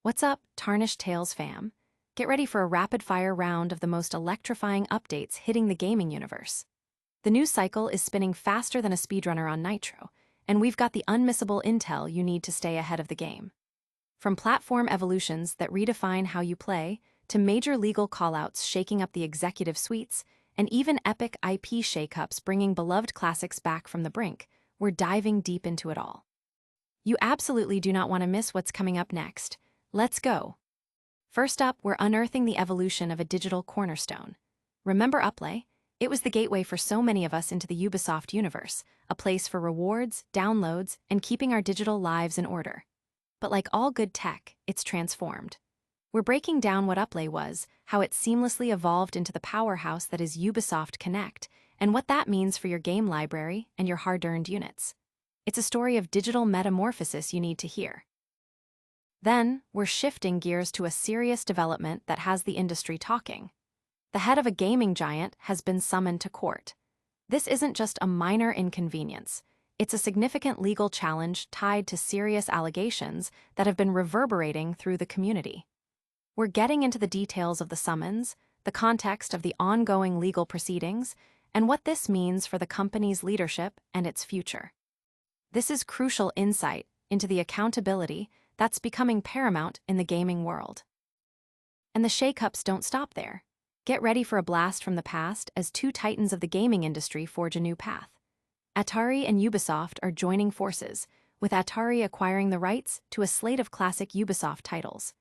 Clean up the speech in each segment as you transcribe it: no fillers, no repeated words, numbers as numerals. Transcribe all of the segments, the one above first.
What's up, Tarnished Tales fam? Get ready for a rapid-fire round of the most electrifying updates hitting the gaming universe. The news cycle is spinning faster than a speedrunner on Nitro, and we've got the unmissable intel you need to stay ahead of the game. From platform evolutions that redefine how you play, to major legal callouts shaking up the executive suites, and even epic IP shakeups bringing beloved classics back from the brink, we're diving deep into it all. You absolutely do not want to miss what's coming up next. Let's go. First up, we're unearthing the evolution of a digital cornerstone. Remember Uplay? It was the gateway for so many of us into the Ubisoft universe, a place for rewards, downloads, and keeping our digital lives in order. But like all good tech, it's transformed. We're breaking down what Uplay was, how it seamlessly evolved into the powerhouse that is Ubisoft Connect, and what that means for your game library and your hard-earned units. It's a story of digital metamorphosis you need to hear. Then, we're shifting gears to a serious development that has the industry talking. The head of a gaming giant has been summoned to court. This isn't just a minor inconvenience. It's a significant legal challenge tied to serious allegations that have been reverberating through the community. We're getting into the details of the summons, the context of the ongoing legal proceedings, and what this means for the company's leadership and its future. This is crucial insight into the accountability that's becoming paramount in the gaming world. And the shakeups don't stop there. Get ready for a blast from the past as two titans of the gaming industry forge a new path. Atari and Ubisoft are joining forces, with Atari acquiring the rights to a slate of classic Ubisoft titles.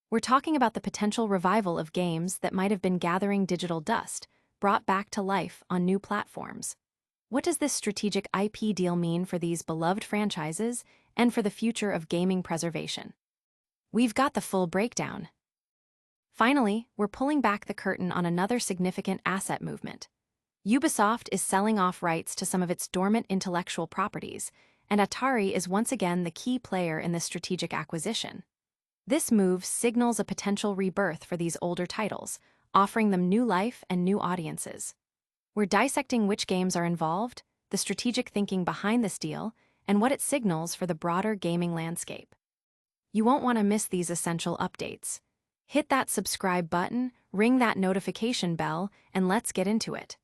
We're talking about the potential revival of games that might have been gathering digital dust, brought back to life on new platforms. What does this strategic IP deal mean for these beloved franchises and for the future of gaming preservation? We've got the full breakdown. Finally, we're pulling back the curtain on another significant asset movement. Ubisoft is selling off rights to some of its dormant intellectual properties, and Atari is once again the key player in this strategic acquisition. This move signals a potential rebirth for these older titles, offering them new life and new audiences. We're dissecting which games are involved, the strategic thinking behind this deal, and what it signals for the broader gaming landscape. You won't want to miss these essential updates. Hit that subscribe button, ring that notification bell, and let's get into it.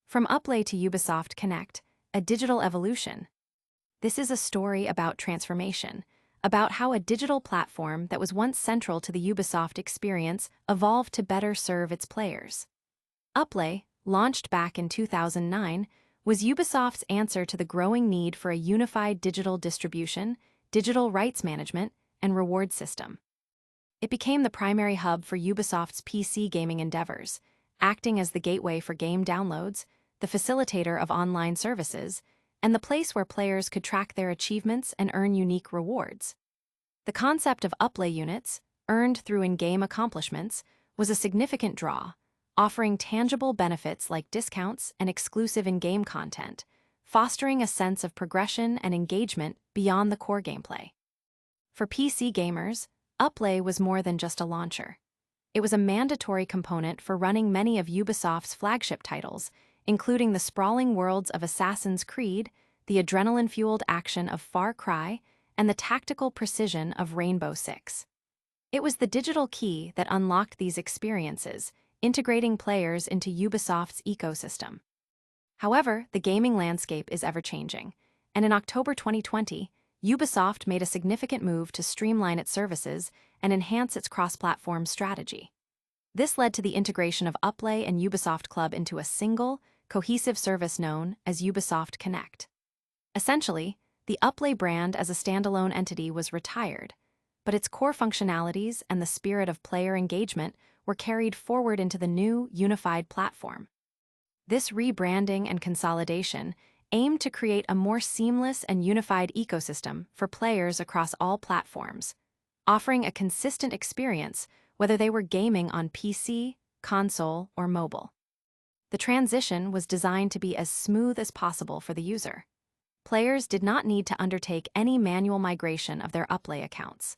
From Uplay to Ubisoft Connect, a digital evolution. This is a story about transformation, about how a digital platform that was once central to the Ubisoft experience evolved to better serve its players. Uplay, launched back in 2009, was Ubisoft's answer to the growing need for a unified digital distribution, digital rights management, and reward system. It became the primary hub for Ubisoft's PC gaming endeavors, acting as the gateway for game downloads, the facilitator of online services, and the place where players could track their achievements and earn unique rewards. The concept of Uplay units, earned through in-game accomplishments, was a significant draw, offering tangible benefits like discounts and exclusive in-game content, fostering a sense of progression and engagement beyond the core gameplay. For PC gamers, Uplay was more than just a launcher. It was a mandatory component for running many of Ubisoft's flagship titles, including the sprawling worlds of Assassin's Creed, the adrenaline-fueled action of Far Cry, and the tactical precision of Rainbow Six. It was the digital key that unlocked these experiences, integrating players into Ubisoft's ecosystem. However, the gaming landscape is ever-changing, and in October 2020, Ubisoft made a significant move to streamline its services and enhance its cross-platform strategy. This led to the integration of Uplay and Ubisoft Club into a single, cohesive service known as Ubisoft Connect. Essentially, the Uplay brand as a standalone entity was retired, but its core functionalities and the spirit of player engagement were carried forward into the new, unified platform. This rebranding and consolidation aimed to create a more seamless and unified ecosystem for players across all platforms, offering a consistent experience whether they were gaming on PC, console, or mobile. The transition was designed to be as smooth as possible for the user. Players did not need to undertake any manual migration of their Uplay accounts.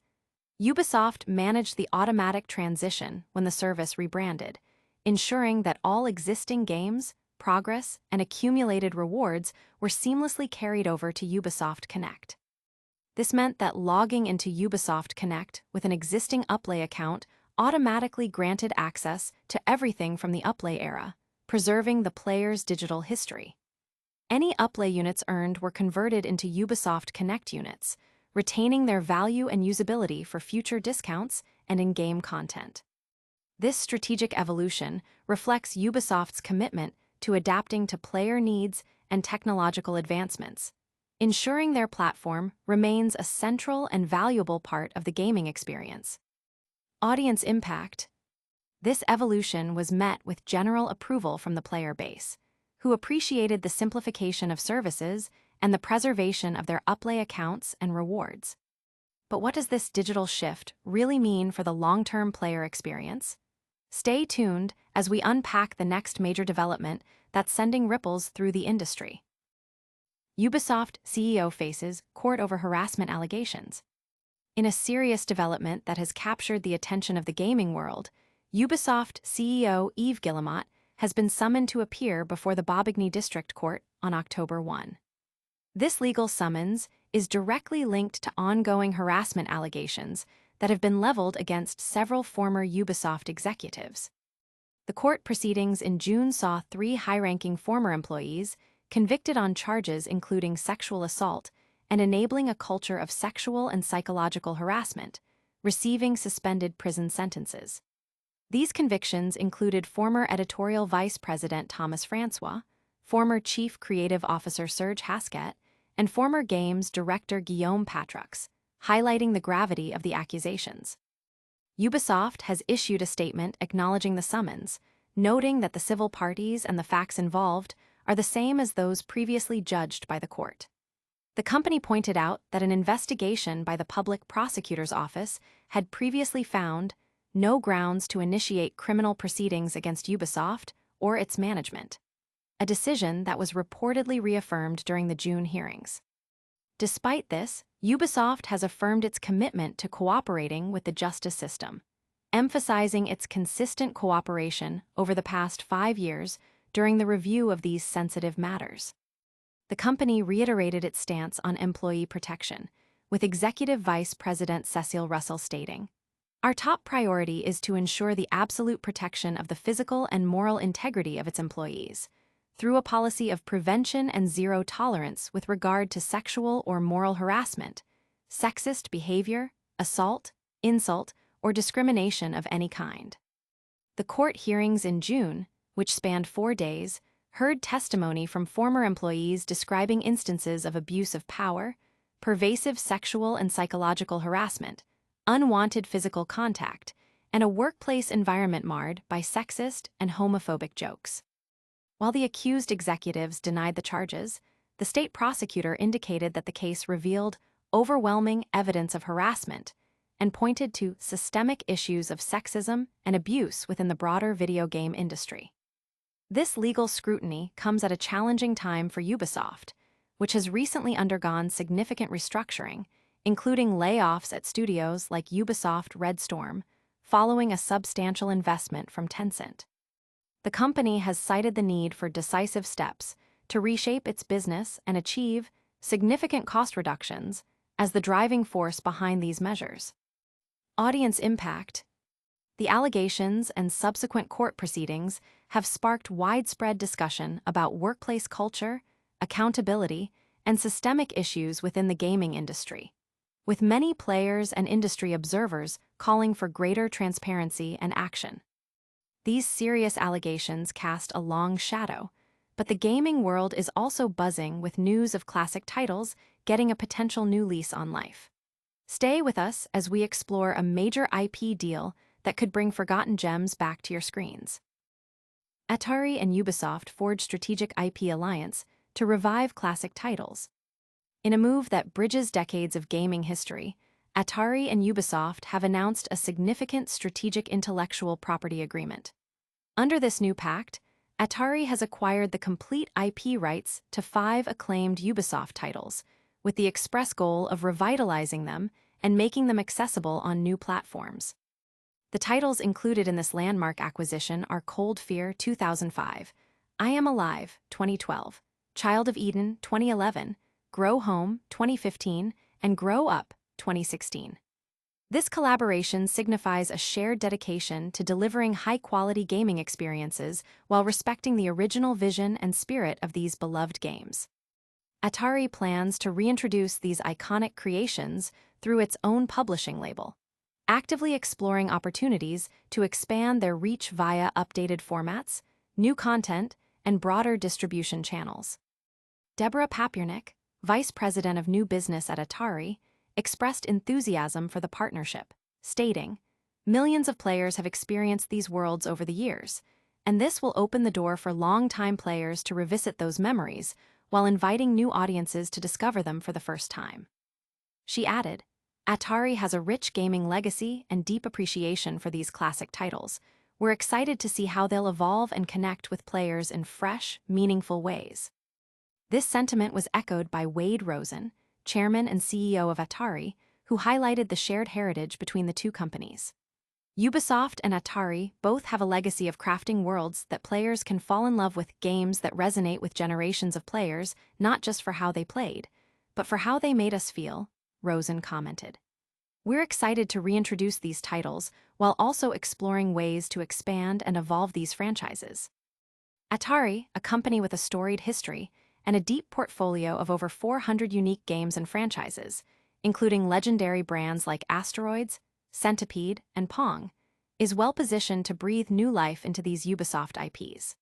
Ubisoft managed the automatic transition when the service rebranded, ensuring that all existing games, progress, and accumulated rewards were seamlessly carried over to Ubisoft Connect. This meant that logging into Ubisoft Connect with an existing Uplay account automatically granted access to everything from the Uplay era, preserving the player's digital history. Any Uplay units earned were converted into Ubisoft Connect units, retaining their value and usability for future discounts and in-game content. This strategic evolution reflects Ubisoft's commitment to adapting to player needs and technological advancements, ensuring their platform remains a central and valuable part of the gaming experience. Audience impact. This evolution was met with general approval from the player base, who appreciated the simplification of services and the preservation of their Uplay accounts and rewards. But what does this digital shift really mean for the long-term player experience? Stay tuned as we unpack the next major development that's sending ripples through the industry. Ubisoft CEO faces court over harassment allegations. In a serious development that has captured the attention of the gaming world, Ubisoft CEO Yves Guillemot has been summoned to appear before the Bobigny District Court on October 1. This legal summons is directly linked to ongoing harassment allegations that have been leveled against several former Ubisoft executives. The court proceedings in June saw 3 high-ranking former employees convicted on charges including sexual assault and enabling a culture of sexual and psychological harassment, receiving suspended prison sentences. These convictions included former editorial vice president Thomas Francois, former chief creative officer Serge Hasket, and former games director Guillaume Patrux, highlighting the gravity of the accusations. Ubisoft has issued a statement acknowledging the summons, noting that the civil parties and the facts involved are the same as those previously judged by the court. The company pointed out that an investigation by the Public Prosecutor's Office had previously found no grounds to initiate criminal proceedings against Ubisoft or its management, a decision that was reportedly reaffirmed during the June hearings. Despite this, Ubisoft has affirmed its commitment to cooperating with the justice system, emphasizing its consistent cooperation over the past 5 years during the review of these sensitive matters. The company reiterated its stance on employee protection, with Executive Vice President Cecile Russell stating, "Our top priority is to ensure the absolute protection of the physical and moral integrity of its employees, through a policy of prevention and zero tolerance with regard to sexual or moral harassment, sexist behavior, assault, insult, or discrimination of any kind." The court hearings in June, which spanned 4 days, heard testimony from former employees describing instances of abuse of power, pervasive sexual and psychological harassment, unwanted physical contact, and a workplace environment marred by sexist and homophobic jokes. While the accused executives denied the charges, the state prosecutor indicated that the case revealed overwhelming evidence of harassment and pointed to systemic issues of sexism and abuse within the broader video game industry. This legal scrutiny comes at a challenging time for Ubisoft, which has recently undergone significant restructuring, including layoffs at studios like Ubisoft Red Storm, following a substantial investment from Tencent. The company has cited the need for decisive steps to reshape its business and achieve significant cost reductions as the driving force behind these measures. Audience impact. The allegations and subsequent court proceedings have sparked widespread discussion about workplace culture, accountability, and systemic issues within the gaming industry, with many players and industry observers calling for greater transparency and action. These serious allegations cast a long shadow, but the gaming world is also buzzing with news of classic titles getting a potential new lease on life. Stay with us as we explore a major IP deal that could bring forgotten gems back to your screens. Atari and Ubisoft forged strategic IP alliance to revive classic titles. In a move that bridges decades of gaming history, Atari and Ubisoft have announced a significant strategic intellectual property agreement. Under this new pact, Atari has acquired the complete IP rights to 5 acclaimed Ubisoft titles, with the express goal of revitalizing them and making them accessible on new platforms. The titles included in this landmark acquisition are Cold Fear 2005, I Am Alive 2012, Child of Eden 2011, Grow Home 2015, and Grow Up 2016. This collaboration signifies a shared dedication to delivering high-quality gaming experiences while respecting the original vision and spirit of these beloved games. Atari plans to reintroduce these iconic creations through its own publishing label, actively exploring opportunities to expand their reach via updated formats, new content, and broader distribution channels. Deborah Papiernik, Vice President of New Business at Atari, expressed enthusiasm for the partnership, stating, "Millions of players have experienced these worlds over the years, and this will open the door for long-time players to revisit those memories while inviting new audiences to discover them for the first time." She added, "Atari has a rich gaming legacy and deep appreciation for these classic titles. We're excited to see how they'll evolve and connect with players in fresh, meaningful ways." This sentiment was echoed by Wade Rosen, Chairman and CEO of Atari, who highlighted the shared heritage between the two companies. Ubisoft and Atari both have a legacy of crafting worlds that players can fall in love with, games that resonate with generations of players, not just for how they played, but for how they made us feel, Rosen commented. "We're excited to reintroduce these titles while also exploring ways to expand and evolve these franchises." Atari, a company with a storied history and a deep portfolio of over 400 unique games and franchises, including legendary brands like Asteroids, Centipede, and Pong, is well-positioned to breathe new life into these Ubisoft IPs.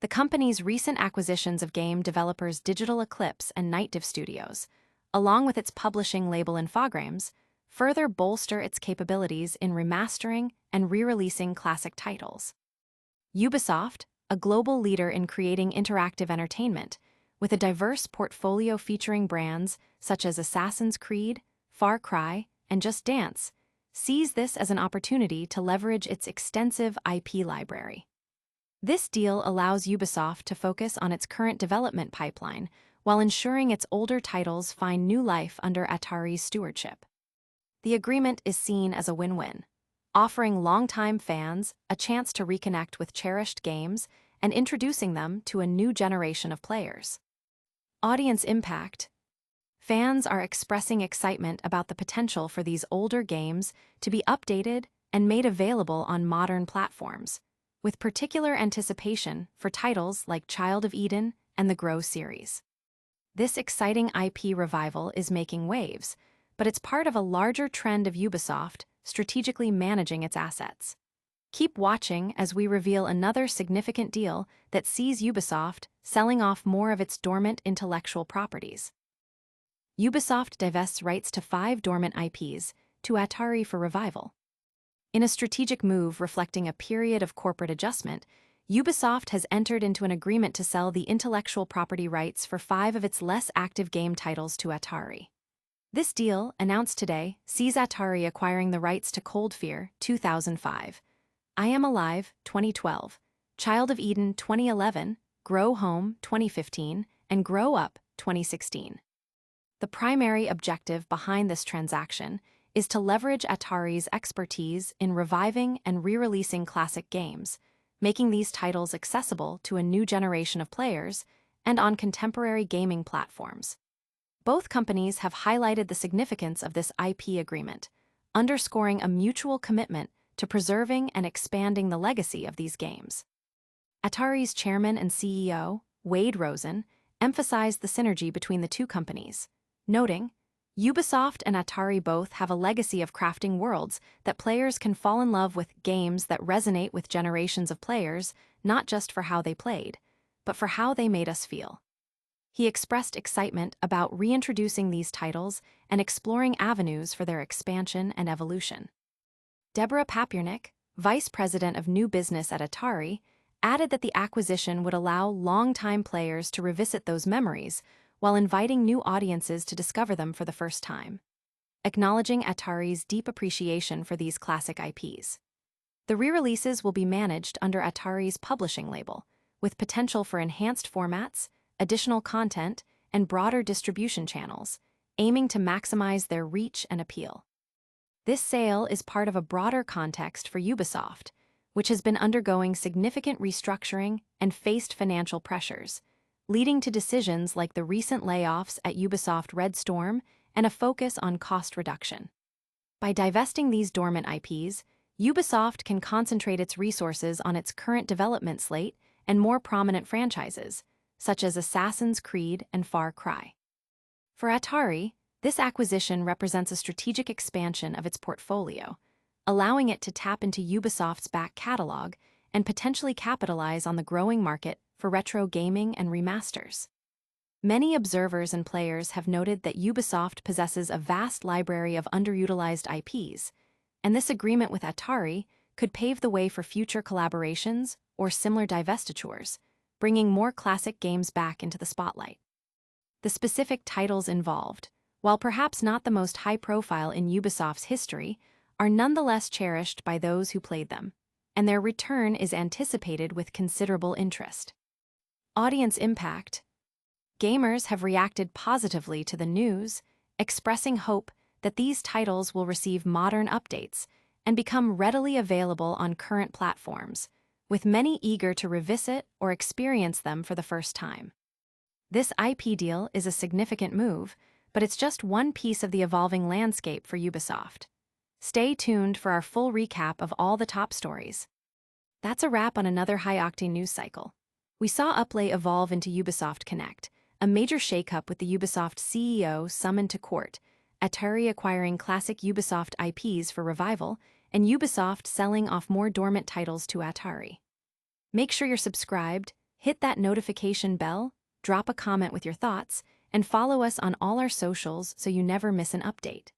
The company's recent acquisitions of game developers Digital Eclipse and Nightdive Studios, along with its publishing label Infogrames, further bolster its capabilities in remastering and re-releasing classic titles. Ubisoft, a global leader in creating interactive entertainment, with a diverse portfolio featuring brands such as Assassin's Creed, Far Cry, and Just Dance, sees this as an opportunity to leverage its extensive IP library. This deal allows Ubisoft to focus on its current development pipeline while ensuring its older titles find new life under Atari's stewardship. The agreement is seen as a win-win, offering longtime fans a chance to reconnect with cherished games and introducing them to a new generation of players. Audience impact. Fans are expressing excitement about the potential for these older games to be updated and made available on modern platforms, with particular anticipation for titles like Child of Eden and the Grow series. This exciting IP revival is making waves, but it's part of a larger trend of Ubisoft strategically managing its assets. Keep watching as we reveal another significant deal that sees Ubisoft selling off more of its dormant intellectual properties. Ubisoft divests rights to 5 dormant IPs to Atari for revival. In a strategic move reflecting a period of corporate adjustment, Ubisoft has entered into an agreement to sell the intellectual property rights for 5 of its less active game titles to Atari. This deal, announced today, sees Atari acquiring the rights to Cold Fear 2005, I Am Alive 2012, Child of Eden 2011, Grow Home 2015, and Grow Up 2016. The primary objective behind this transaction is to leverage Atari's expertise in reviving and re-releasing classic games, making these titles accessible to a new generation of players and on contemporary gaming platforms. Both companies have highlighted the significance of this IP agreement, underscoring a mutual commitment to preserving and expanding the legacy of these games. Atari's chairman and CEO, Wade Rosen, emphasized the synergy between the two companies, noting, "Ubisoft and Atari both have a legacy of crafting worlds that players can fall in love with, games that resonate with generations of players, not just for how they played, but for how they made us feel." He expressed excitement about reintroducing these titles and exploring avenues for their expansion and evolution. Deborah Papiernik, Vice President of New Business at Atari, added that the acquisition would allow longtime players to revisit those memories while inviting new audiences to discover them for the first time, acknowledging Atari's deep appreciation for these classic IPs. The re-releases will be managed under Atari's publishing label, with potential for enhanced formats, additional content, and broader distribution channels, aiming to maximize their reach and appeal. This sale is part of a broader context for Ubisoft, which has been undergoing significant restructuring and faced financial pressures, leading to decisions like the recent layoffs at Ubisoft Red Storm and a focus on cost reduction. By divesting these dormant IPs, Ubisoft can concentrate its resources on its current development slate and more prominent franchises, such as Assassin's Creed and Far Cry. For Atari, this acquisition represents a strategic expansion of its portfolio, allowing it to tap into Ubisoft's back catalog and potentially capitalize on the growing market for retro gaming and remasters. Many observers and players have noted that Ubisoft possesses a vast library of underutilized IPs, and this agreement with Atari could pave the way for future collaborations or similar divestitures, bringing more classic games back into the spotlight. The specific titles involved, while perhaps not the most high-profile in Ubisoft's history, are nonetheless cherished by those who played them, and their return is anticipated with considerable interest. Audience impact. Gamers have reacted positively to the news, expressing hope that these titles will receive modern updates and become readily available on current platforms, with many eager to revisit or experience them for the first time. This IP deal is a significant move, but it's just one piece of the evolving landscape for Ubisoft. Stay tuned for our full recap of all the top stories. That's a wrap on another high-octane news cycle. We saw Uplay evolve into Ubisoft Connect, a major shakeup with the Ubisoft CEO summoned to court, Atari acquiring classic Ubisoft IPs for revival, and Ubisoft selling off more dormant titles to Atari. Make sure you're subscribed, hit that notification bell, drop a comment with your thoughts, and follow us on all our socials so you never miss an update.